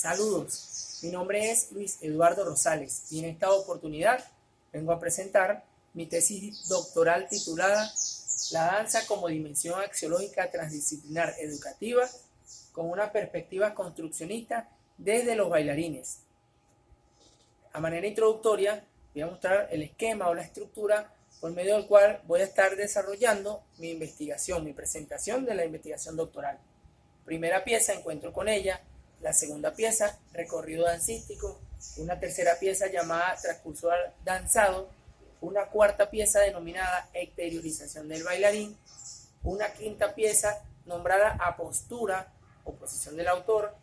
Saludos, mi nombre es Luis Eduardo Rosales y en esta oportunidad vengo a presentar mi tesis doctoral titulada La danza como dimensión axiológica transdisciplinar educativa con una perspectiva construccionista desde los bailarines. A manera introductoria voy a mostrar el esquema o la estructura por medio del cual voy a estar desarrollando mi investigación, mi presentación de la investigación doctoral. Primera pieza, encuentro con ella. La segunda pieza, recorrido dancístico. Una tercera pieza llamada transcurso danzado. Una cuarta pieza denominada exteriorización del bailarín. Una quinta pieza nombrada apostura o posición del autor.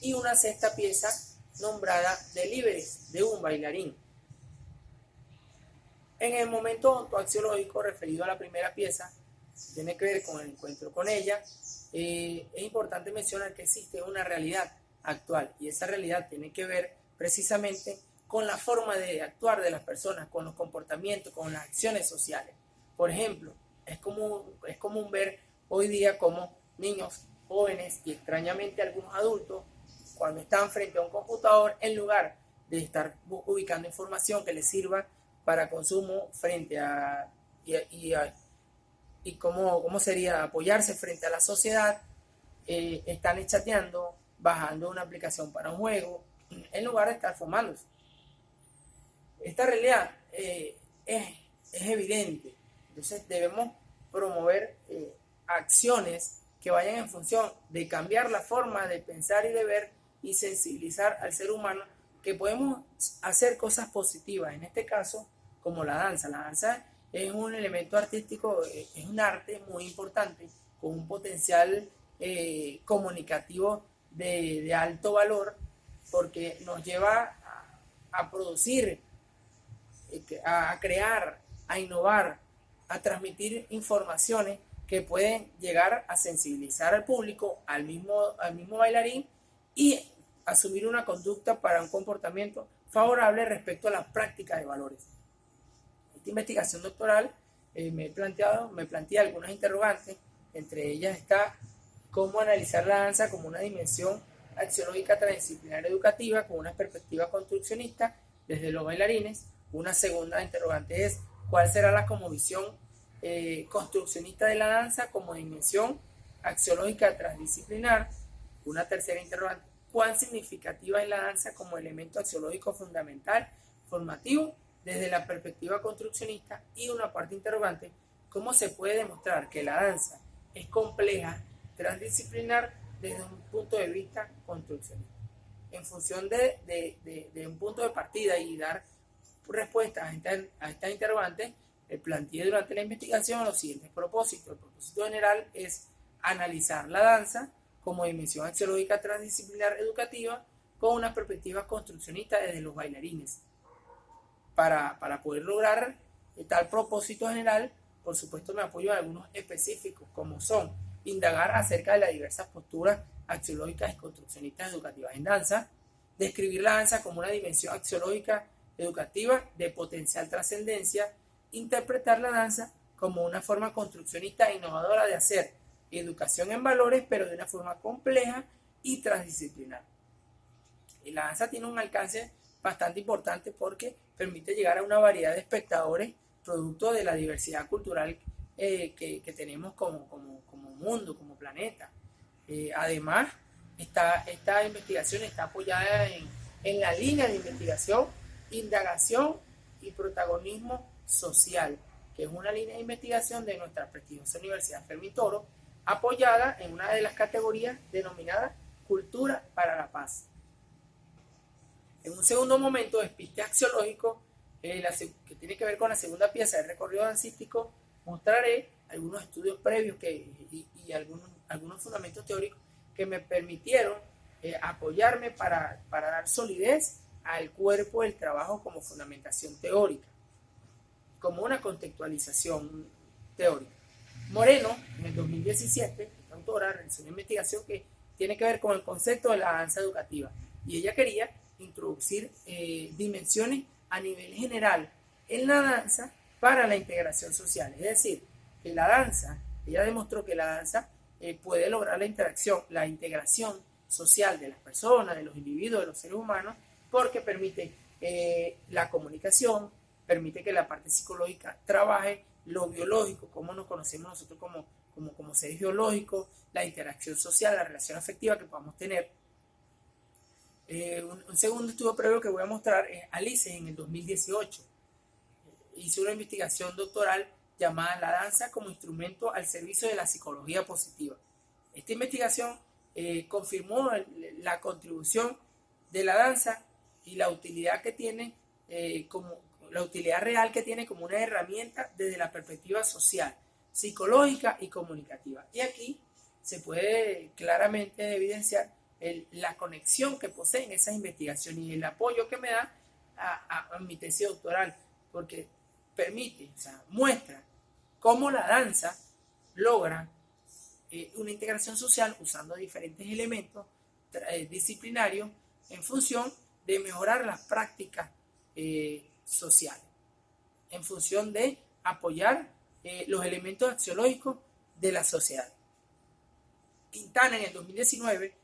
Y una sexta pieza nombrada delíberes de un bailarín. En el momento ontoaxiológico referido a la primera pieza, tiene que ver con el encuentro con ella. Es importante mencionar que existe una realidad actual y esa realidad tiene que ver precisamente con la forma de actuar de las personas, con los comportamientos, con las acciones sociales. Por ejemplo, es común ver hoy día como niños, jóvenes y extrañamente algunos adultos, cuando están frente a un computador, en lugar de estar ubicando información que les sirva para consumo frente a y cómo sería apoyarse frente a la sociedad, están chateando, bajando una aplicación para un juego, en lugar de estar fumándose. Esta realidad es evidente, entonces debemos promover acciones que vayan en función de cambiar la forma de pensar y de ver y sensibilizar al ser humano que podemos hacer cosas positivas, en este caso como la danza. La danza es un elemento artístico, es un arte muy importante, con un potencial comunicativo de alto valor, porque nos lleva a producir, a crear, a innovar, a transmitir informaciones que pueden llegar a sensibilizar al público, al mismo bailarín, y asumir una conducta para un comportamiento favorable respecto a la práctica de valores. Esta investigación doctoral me planteé algunas interrogantes, entre ellas está cómo analizar la danza como una dimensión axiológica transdisciplinar educativa con una perspectiva construccionista desde los bailarines. Una segunda interrogante es cuál será la cosmovisión construccionista de la danza como dimensión axiológica transdisciplinar. Una tercera interrogante, cuán significativa es la danza como elemento axiológico fundamental, formativo, desde la perspectiva construccionista. Y una parte interrogante, cómo se puede demostrar que la danza es compleja, transdisciplinar, desde un punto de vista construccionista. En función de un punto de partida y dar respuestas a estas interrogantes, planteé durante la investigación los siguientes propósitos. El propósito general es analizar la danza como dimensión axiológica transdisciplinar educativa con una perspectiva construccionista desde los bailarines. Para poder lograr tal propósito general, por supuesto me apoyo en algunos específicos, como son indagar acerca de las diversas posturas axiológicas y construccionistas educativas en danza, describir la danza como una dimensión axiológica educativa de potencial trascendencia, interpretar la danza como una forma construccionista e innovadora de hacer educación en valores, pero de una forma compleja y transdisciplinar. Y la danza tiene un alcance bastante importante porque permite llegar a una variedad de espectadores producto de la diversidad cultural que tenemos como mundo, como planeta. Además, esta investigación está apoyada en la línea de investigación, indagación y protagonismo social, que es una línea de investigación de nuestra prestigiosa Universidad Fermín Toro, apoyada en una de las categorías denominada Cultura para la Paz. En un segundo momento, despiste axiológico, que tiene que ver con la segunda pieza del recorrido dancístico, mostraré algunos estudios previos y algunos fundamentos teóricos que me permitieron apoyarme para dar solidez al cuerpo del trabajo como fundamentación teórica, como una contextualización teórica. Moreno, en el 2017, esta autora realizó una investigación que tiene que ver con el concepto de la danza educativa, y ella quería introducir dimensiones a nivel general en la danza para la integración social. Es decir, que la danza, ella demostró que la danza puede lograr la interacción, la integración social de las personas, de los individuos, de los seres humanos, porque permite la comunicación, permite que la parte psicológica trabaje, lo biológico, cómo nos conocemos nosotros como seres biológicos, la interacción social, la relación afectiva que podamos tener. Un segundo estudio previo que voy a mostrar es Alice en el 2018. Hice una investigación doctoral llamada La danza como instrumento al servicio de la psicología positiva. Esta investigación confirmó la contribución de la danza y la utilidad que tiene la utilidad real que tiene como una herramienta desde la perspectiva social, psicológica y comunicativa. Y aquí se puede claramente evidenciar la conexión que poseen esas investigaciones y el apoyo que me da a mi tesis doctoral, porque permite, o sea, muestra cómo la danza logra una integración social usando diferentes elementos disciplinarios en función de mejorar las prácticas sociales, en función de apoyar los elementos axiológicos de la sociedad. Quintana en el 2019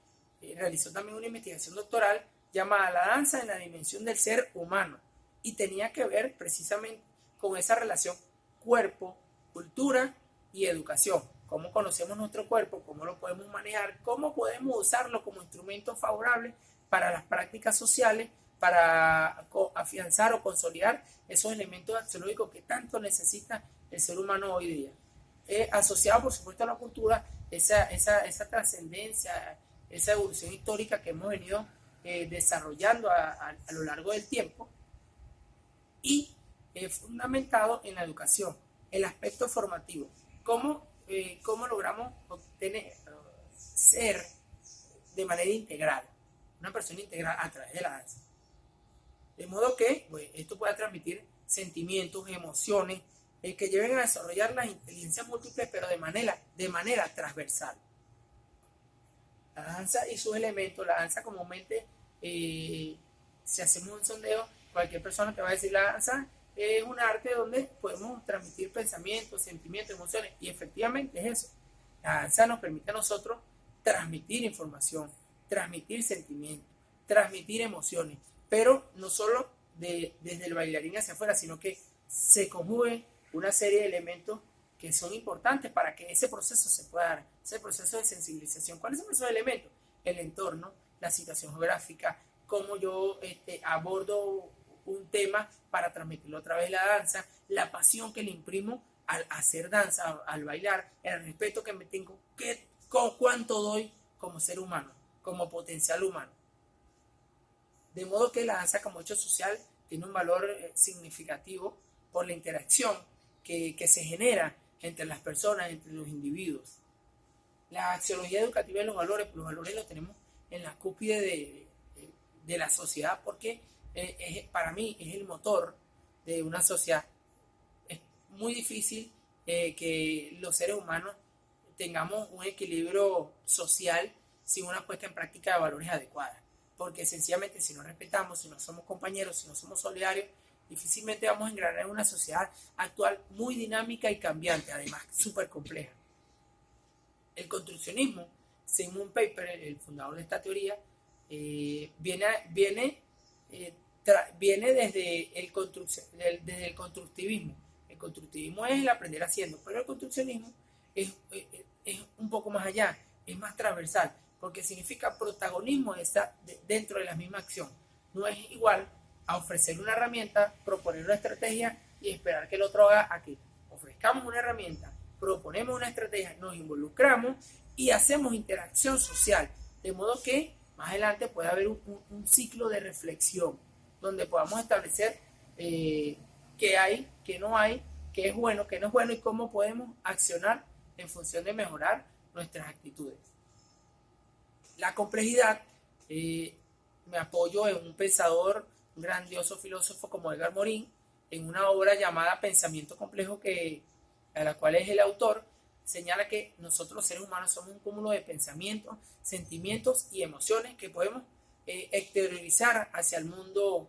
realizó también una investigación doctoral llamada La danza en la dimensión del ser humano y tenía que ver precisamente con esa relación cuerpo, cultura y educación. Cómo conocemos nuestro cuerpo, cómo lo podemos manejar, cómo podemos usarlo como instrumento favorable para las prácticas sociales, para afianzar o consolidar esos elementos axiológicos que tanto necesita el ser humano hoy día. Asociado, por supuesto, a la cultura, esa trascendencia, esa evolución histórica que hemos venido desarrollando a lo largo del tiempo y fundamentado en la educación, el aspecto formativo, cómo logramos obtener, ser de manera integral, una persona integral a través de la danza. De modo que pues, esto pueda transmitir sentimientos, emociones, que lleven a desarrollar las inteligencias múltiples, pero de manera transversal. La danza y sus elementos, la danza comúnmente, si hacemos un sondeo, cualquier persona te va a decir la danza es un arte donde podemos transmitir pensamientos, sentimientos, emociones, y efectivamente es eso. La danza nos permite a nosotros transmitir información, transmitir sentimientos, transmitir emociones, pero no solo desde el bailarín hacia afuera, sino que se conjugue una serie de elementos que son importantes para que ese proceso se pueda dar, ese proceso de sensibilización. ¿Cuáles son esos elementos? El entorno, la situación geográfica, cómo yo abordo un tema para transmitirlo a través de la danza, la pasión que le imprimo al hacer danza, al bailar, el respeto que me tengo, cuánto doy como ser humano, como potencial humano. De modo que la danza como hecho social tiene un valor significativo por la interacción que se genera entre las personas, entre los individuos. La axiología educativa de los valores los tenemos en la cúspide de la sociedad porque para mí es el motor de una sociedad. Es muy difícil que los seres humanos tengamos un equilibrio social sin una puesta en práctica de valores adecuada, porque sencillamente si no respetamos, si no somos compañeros, si no somos solidarios, difícilmente vamos a engranar en una sociedad actual muy dinámica y cambiante, además súper compleja. El construccionismo, según un paper, el fundador de esta teoría, viene desde el constructivismo. El constructivismo es el aprender haciendo, pero el construccionismo es un poco más allá, es más transversal, porque significa protagonismo dentro de la misma acción. No es igual a ofrecer una herramienta, proponer una estrategia y esperar que el otro haga aquí. Ofrezcamos una herramienta, proponemos una estrategia, nos involucramos y hacemos interacción social, de modo que más adelante puede haber un ciclo de reflexión, donde podamos establecer qué hay, qué no hay, qué es bueno, qué no es bueno y cómo podemos accionar en función de mejorar nuestras actitudes. La complejidad, me apoyo en un pensador, un grandioso filósofo como Edgar Morin, en una obra llamada Pensamiento Complejo, a la cual es el autor, señala que nosotros los seres humanos somos un cúmulo de pensamientos, sentimientos y emociones que podemos exteriorizar hacia el mundo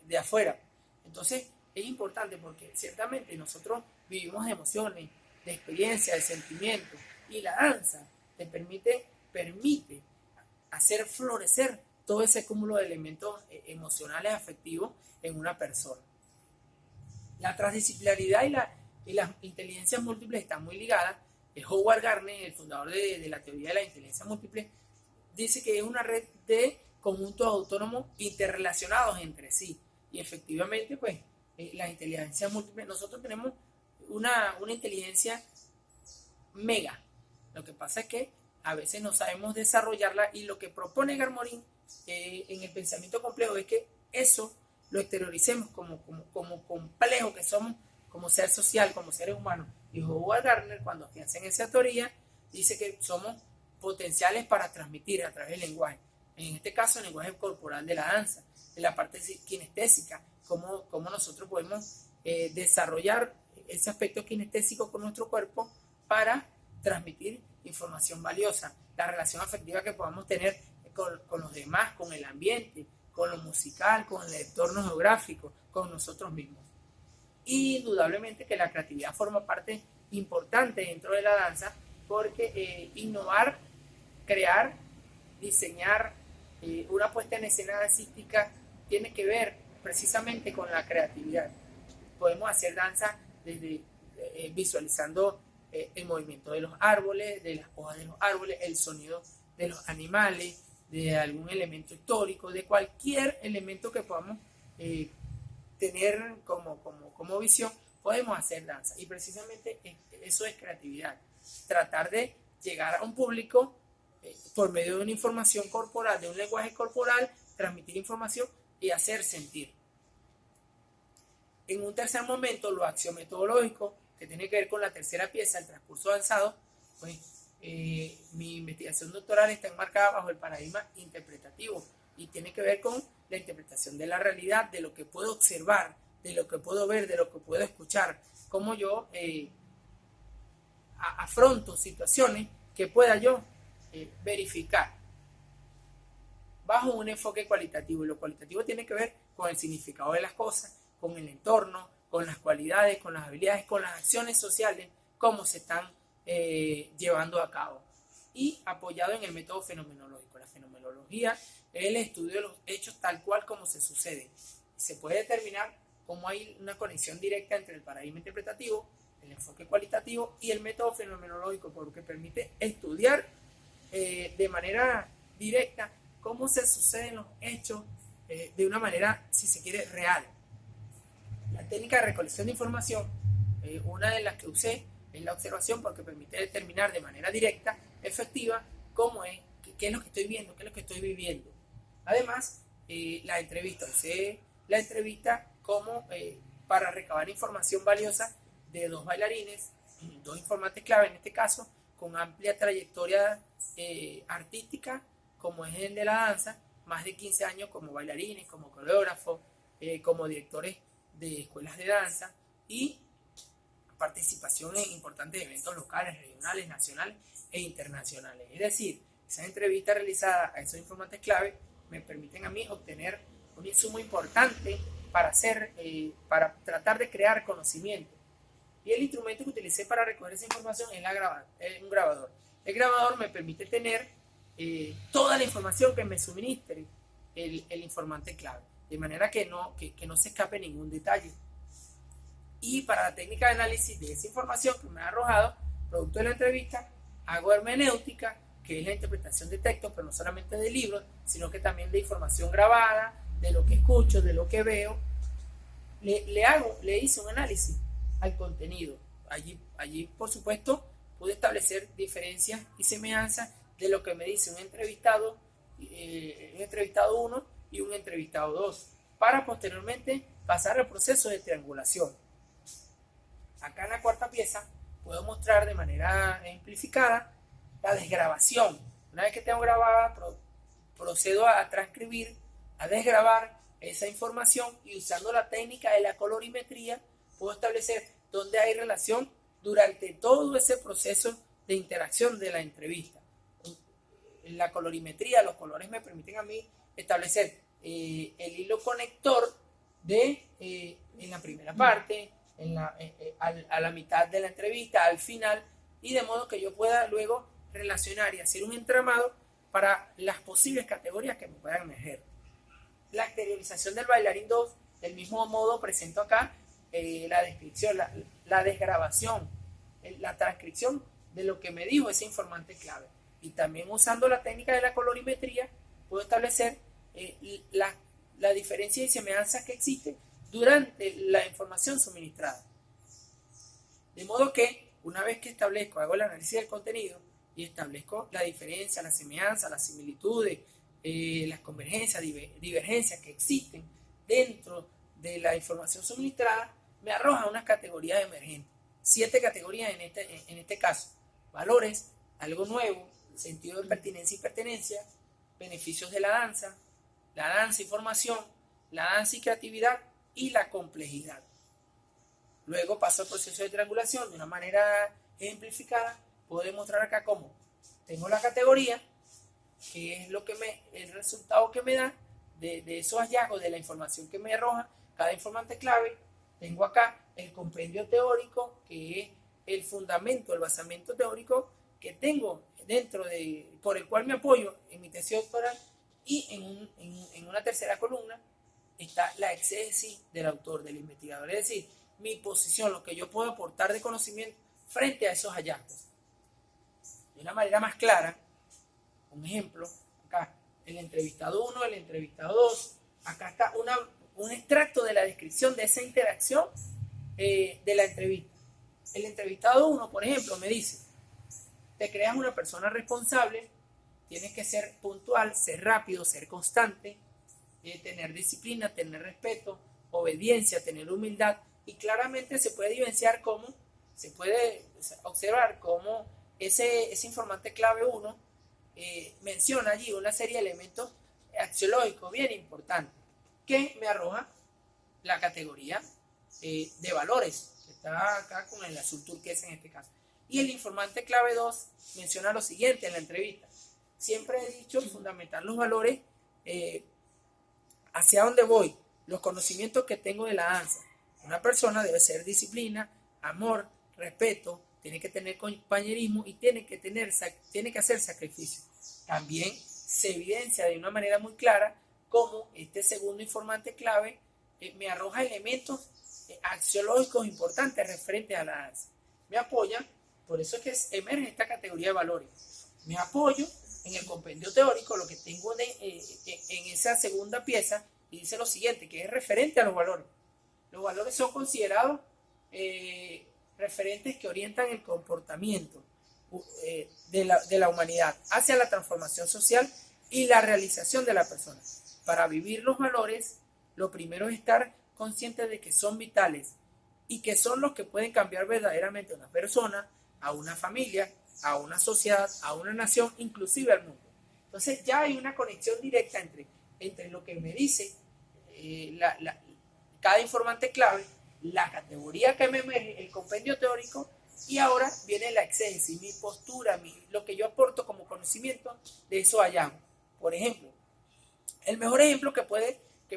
de afuera. Entonces es importante porque ciertamente nosotros vivimos de emociones, de experiencias, de sentimientos, y la danza te permite hacer florecer todo ese cúmulo de elementos emocionales, afectivos en una persona. La transdisciplinaridad y las inteligencias múltiples están muy ligadas. Howard Gardner, el fundador de la teoría de la inteligencia múltiple, dice que es una red de conjuntos autónomos interrelacionados entre sí. Y efectivamente, pues, las inteligencias múltiples, nosotros tenemos una inteligencia mega. Lo que pasa es que a veces no sabemos desarrollarla, y lo que propone Garmorin en el pensamiento complejo es que eso lo exterioricemos como complejo que somos como ser social, como seres humanos. Y Howard Gardner, cuando afianza en esa teoría, dice que somos potenciales para transmitir a través del lenguaje. En este caso, el lenguaje corporal de la danza, en la parte kinestésica, cómo nosotros podemos desarrollar ese aspecto kinestésico con nuestro cuerpo para transmitir información valiosa, la relación afectiva que podamos tener con los demás, con el ambiente, con lo musical, con el entorno geográfico, con nosotros mismos. Y indudablemente que la creatividad forma parte importante dentro de la danza, porque innovar, crear, diseñar una puesta en escena dancística tiene que ver precisamente con la creatividad. Podemos hacer danza desde visualizando el movimiento de los árboles, de las hojas de los árboles, el sonido de los animales, de algún elemento histórico, de cualquier elemento que podamos tener como visión, podemos hacer danza. Y precisamente eso es creatividad. Tratar de llegar a un público por medio de una información corporal, de un lenguaje corporal, transmitir información y hacer sentir. En un tercer momento, lo axiometodológico, que tiene que ver con la tercera pieza, el transcurso avanzado, pues mi investigación doctoral está enmarcada bajo el paradigma interpretativo y tiene que ver con la interpretación de la realidad, de lo que puedo observar, de lo que puedo ver, de lo que puedo escuchar, cómo yo afronto situaciones que pueda yo verificar bajo un enfoque cualitativo. Y lo cualitativo tiene que ver con el significado de las cosas, con el entorno, con las cualidades, con las habilidades, con las acciones sociales, cómo se están llevando a cabo. Y apoyado en el método fenomenológico. La fenomenología es el estudio de los hechos tal cual como se suceden. Se puede determinar cómo hay una conexión directa entre el paradigma interpretativo, el enfoque cualitativo y el método fenomenológico, porque permite estudiar de manera directa cómo se suceden los hechos de una manera, si se quiere, real. La técnica de recolección de información, una de las que usé, es la observación, porque permite determinar de manera directa, efectiva, cómo es, qué es lo que estoy viendo, qué es lo que estoy viviendo. Además, la entrevista, usé la entrevista como para recabar información valiosa de dos bailarines, dos informantes clave en este caso, con amplia trayectoria artística, como es el de la danza, más de 15 años como bailarines, como coreógrafos, como directores de escuelas de danza y participación en importantes eventos locales, regionales, nacionales e internacionales. Es decir, esas entrevistas realizadas a esos informantes clave me permiten a mí obtener un insumo importante para para tratar de crear conocimiento. Y el instrumento que utilicé para recoger esa información es un grabador. El grabador me permite tener toda la información que me suministre el informante clave, de manera que no se escape ningún detalle. Y para la técnica de análisis de esa información que me ha arrojado, producto de la entrevista, hago hermenéutica, que es la interpretación de textos, pero no solamente de libros, sino que también de información grabada, de lo que escucho, de lo que veo. Le hice un análisis al contenido. Allí, por supuesto, pude establecer diferencias y semejanzas de lo que me dice un entrevistado 1 y un entrevistado 2, para posteriormente pasar al proceso de triangulación. Acá en la cuarta pieza puedo mostrar de manera ejemplificada la desgrabación. Una vez que tengo grabada, procedo a transcribir, a desgrabar esa información, y usando la técnica de la colorimetría puedo establecer dónde hay relación durante todo ese proceso de interacción de la entrevista. En la colorimetría, los colores me permiten a mí establecer el hilo conector en la primera parte, a la mitad de la entrevista, al final, y de modo que yo pueda luego relacionar y hacer un entramado para las posibles categorías que me puedan emerger. La exteriorización del bailarín 2, del mismo modo presento acá la descripción, la desgrabación, la transcripción de lo que me dijo ese informante clave. Y también usando la técnica de la colorimetría, puedo establecer la diferencia y semejanza que existe durante la información suministrada. De modo que, una vez que establezco, hago el análisis del contenido y establezco la diferencia, la semejanza, las similitudes, las convergencias, divergencias que existen dentro de la información suministrada, me arroja unas categorías emergentes. 7 categorías en este caso. Valores, algo nuevo, sentido de pertinencia y pertenencia, beneficios de la danza y formación, la danza y creatividad y la complejidad. Luego paso al proceso de triangulación de una manera ejemplificada. Puedo demostrar acá cómo tengo la categoría, que es el resultado que me da de esos hallazgos, de la información que me arroja cada informante clave. Tengo acá el compendio teórico, que es el fundamento, el basamento teórico que tengo por el cual me apoyo en mi tesis doctoral, y en una tercera columna está la exégesis del autor, del investigador, es decir, mi posición, lo que yo puedo aportar de conocimiento frente a esos hallazgos. De una manera más clara, un ejemplo, acá el entrevistado 1, el entrevistado 2, acá está un extracto de la descripción de esa interacción de la entrevista. El entrevistado 1, por ejemplo, me dice: te creas una persona responsable, tienes que ser puntual, ser rápido, ser constante, tener disciplina, tener respeto, obediencia, tener humildad, y claramente se puede evidenciar cómo, se puede observar cómo ese informante clave 1 menciona allí una serie de elementos axiológicos bien importantes que me arroja la categoría de valores, que está acá con el azul turquesa en este caso. Y el informante clave 2 menciona lo siguiente en la entrevista: siempre he dicho fundamentar los valores, hacia dónde voy, los conocimientos que tengo de la danza. Una persona debe ser disciplina, amor, respeto, tiene que tener compañerismo y tiene que hacer sacrificio. También se evidencia de una manera muy clara cómo este segundo informante clave me arroja elementos axiológicos importantes referentes a la danza. Me apoya, por eso es que emerge esta categoría de valores. Me apoyo en el compendio teórico, lo que tengo en esa segunda pieza, y dice lo siguiente, que es referente a los valores. Los valores son considerados referentes que orientan el comportamiento de la humanidad hacia la transformación social y la realización de la persona. Para vivir los valores, lo primero es estar consciente de que son vitales y que son los que pueden cambiar verdaderamente a una persona, a una familia, a una sociedad, a una nación, inclusive al mundo. Entonces ya hay una conexión directa entre lo que me dice cada informante clave, la categoría que me emerge, el compendio teórico, y ahora viene la exégesis, mi postura, lo que yo aporto como conocimiento de esos hallazgos. Por ejemplo, el mejor ejemplo que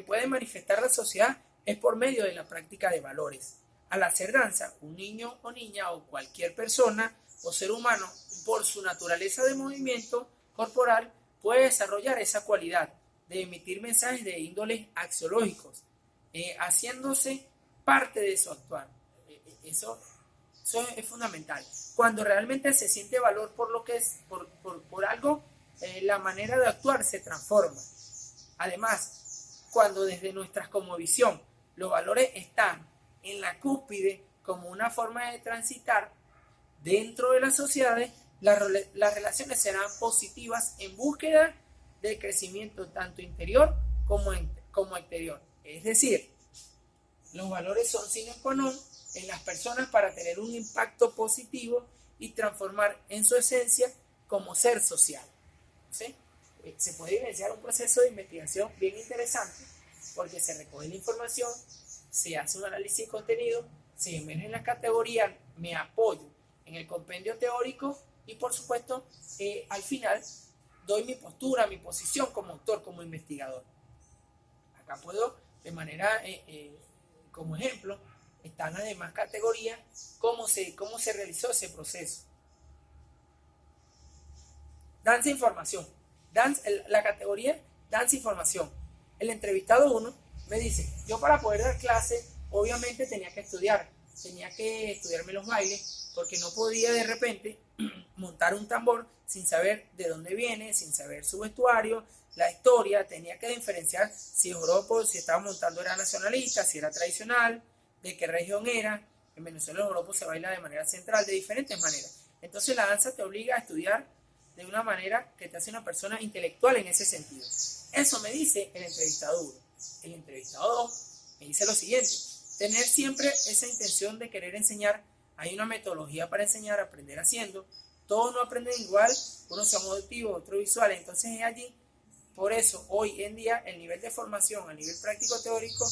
puede manifestar la sociedad es por medio de la práctica de valores. Al hacer danza, un niño o niña o cualquier persona o ser humano, por su naturaleza de movimiento corporal, puede desarrollar esa cualidad de emitir mensajes de índoles axiológicos, haciéndose parte de su actuar. Eso es fundamental. Cuando realmente se siente valor por lo que es, por algo, la manera de actuar se transforma. Además, cuando desde nuestra cosmovisión los valores están en la cúspide como una forma de transitar dentro de las sociedades, las relaciones serán positivas en búsqueda del crecimiento tanto interior como exterior. Es decir, los valores son sine qua non en las personas para tener un impacto positivo y transformar en su esencia como ser social. ¿Sí? Se puede evidenciar un proceso de investigación bien interesante porque se recoge la información, se hace un análisis de contenido, se emergen las categorías, me apoyo en el compendio teórico y por supuesto al final doy mi postura, mi posición como autor, como investigador. Acá puedo de manera, como ejemplo, están además categorías, cómo se realizó ese proceso. Danza e información. La categoría es danza y formación. El entrevistado 1 me dice, yo para poder dar clase, obviamente tenía que estudiarme los bailes, porque no podía de repente montar un tambor sin saber de dónde viene, sin saber su vestuario, la historia, tenía que diferenciar si Joropo, si estaba montando era nacionalista, si era tradicional, de qué región era. En Venezuela el joropo se baila de manera central, de diferentes maneras. Entonces la danza te obliga a estudiar de una manera que te hace una persona intelectual en ese sentido. Eso me dice el entrevistado 1. El entrevistado 2 me dice lo siguiente: tener siempre esa intención de querer enseñar. Hay una metodología para enseñar, aprender haciendo. Todos no aprenden igual, unos son auditivos, otros visuales. Entonces es allí, por eso hoy en día el nivel de formación a nivel práctico teórico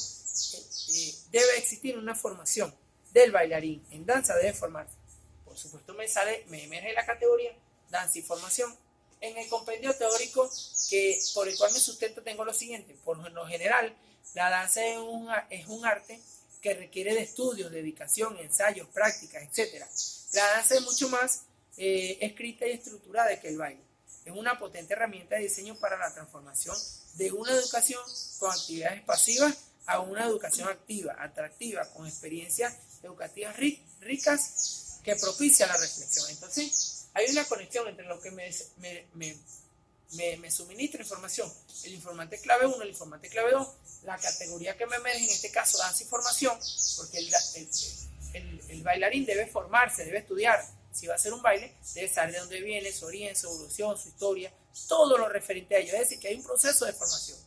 debe existir una formación del bailarín. En danza debe formarse. Por supuesto me emerge la categoría danza y formación. En el compendio teórico por el cual me sustento tengo lo siguiente: por lo general, la danza es un arte que requiere de estudios, dedicación, ensayos, prácticas, etc. La danza es mucho más escrita y estructurada que el baile. Es una potente herramienta de diseño para la transformación de una educación con actividades pasivas a una educación activa, atractiva, con experiencias educativas ricas que propicia la reflexión. Entonces, hay una conexión entre lo que me suministra información, el informante clave 1, el informante clave 2, la categoría que me emerge, en este caso danza y formación, porque el bailarín debe formarse, debe estudiar. Si va a hacer un baile, debe saber de dónde viene, su origen, su evolución, su historia, todo lo referente a ello. Es decir, que hay un proceso de formación.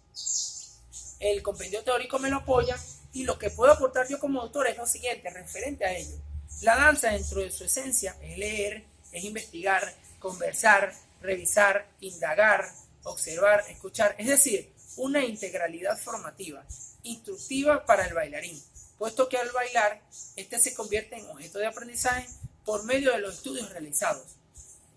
El compendio teórico me lo apoya, y lo que puedo aportar yo como autor es lo siguiente, referente a ello. La danza, dentro de su esencia, es leer, es investigar, conversar, revisar, indagar, observar, escuchar. Es decir, una integralidad formativa, instructiva para el bailarín, puesto que al bailar, este se convierte en objeto de aprendizaje por medio de los estudios realizados.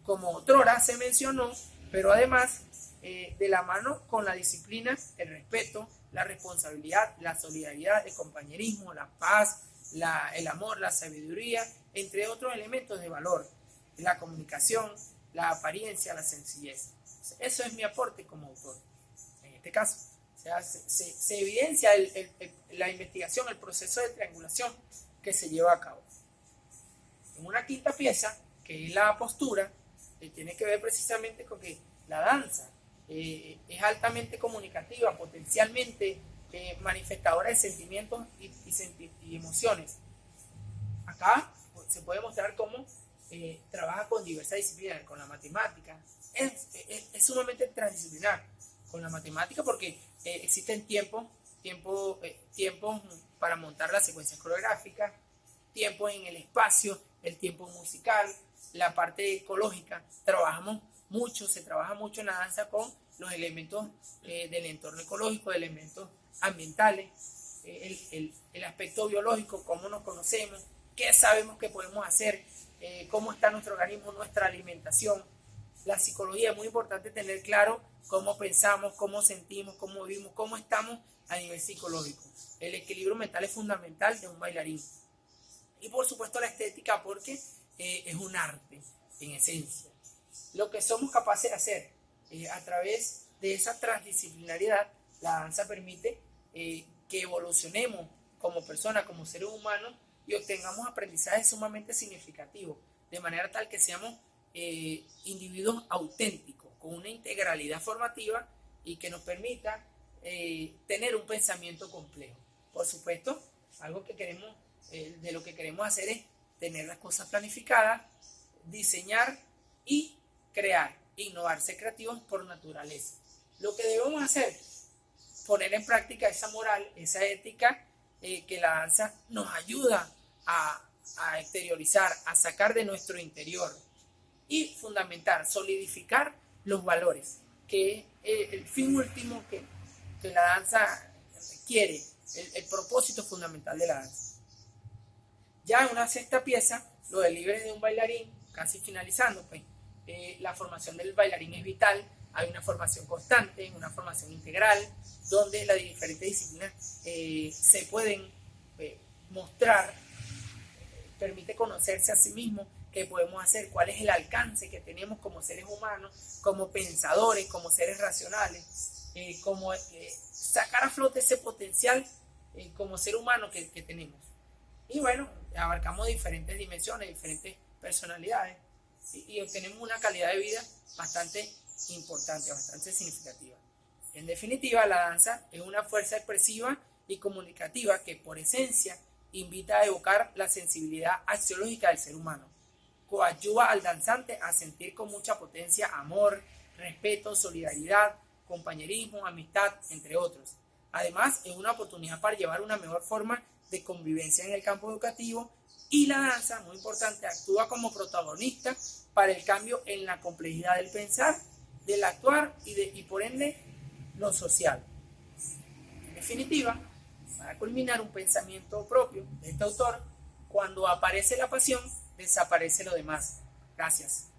Como otrora se mencionó, pero además de la mano con la disciplina, el respeto, la responsabilidad, la solidaridad, el compañerismo, la paz, el amor, la sabiduría, entre otros elementos de valor, la comunicación, la apariencia, la sencillez. Eso es mi aporte como autor, en este caso. O sea, se evidencia la investigación, el proceso de triangulación que se lleva a cabo. En una quinta pieza, que es la postura, tiene que ver precisamente con que la danza es altamente comunicativa, potencialmente manifestadora de sentimientos y emociones. Acá se puede mostrar cómo trabaja con diversas disciplinas, con la matemática. Es sumamente transdisciplinar con la matemática, porque existen tiempos para montar las secuencias coreográficas, tiempos en el espacio, el tiempo musical, la parte ecológica. Se trabaja mucho en la danza con los elementos del entorno ecológico, elementos ambientales, el aspecto biológico, cómo nos conocemos, qué sabemos que podemos hacer, cómo está nuestro organismo, nuestra alimentación. La psicología es muy importante tener claro cómo pensamos, cómo sentimos, cómo vivimos, cómo estamos a nivel psicológico. El equilibrio mental es fundamental de un bailarín. Y por supuesto la estética, porque es un arte en esencia. Lo que somos capaces de hacer a través de esa transdisciplinariedad, la danza permite que evolucionemos como personas, como seres humanos, y obtengamos aprendizajes sumamente significativos, de manera tal que seamos individuos auténticos, con una integralidad formativa y que nos permita tener un pensamiento complejo. Por supuesto, algo que queremos, de lo que queremos hacer es tener las cosas planificadas, diseñar y crear, innovar, ser creativos por naturaleza. Lo que debemos hacer, poner en práctica esa moral, esa ética que la danza nos ayuda a exteriorizar, a sacar de nuestro interior, y fundamentar, solidificar los valores, que es el fin último que la danza quiere, el propósito fundamental de la danza. Ya en una sexta pieza, lo del libre de un bailarín, casi finalizando, pues la formación del bailarín es vital. Hay una formación constante, una formación integral, donde las diferentes disciplinas se pueden mostrar, permite conocerse a sí mismo que podemos hacer, cuál es el alcance que tenemos como seres humanos, como pensadores, como seres racionales, como sacar a flote ese potencial como ser humano que tenemos. Y bueno, abarcamos diferentes dimensiones, diferentes personalidades y obtenemos una calidad de vida bastante importante, bastante significativa. En definitiva, la danza es una fuerza expresiva y comunicativa que por esencia invita a evocar la sensibilidad axiológica del ser humano. Coadyuva al danzante a sentir con mucha potencia amor, respeto, solidaridad, compañerismo, amistad, entre otros. Además, es una oportunidad para llevar una mejor forma de convivencia en el campo educativo y la danza, muy importante, actúa como protagonista para el cambio en la complejidad del pensar, del actuar y por ende lo social. En definitiva, para culminar un pensamiento propio de este autor, cuando aparece la pasión, desaparece lo demás. Gracias.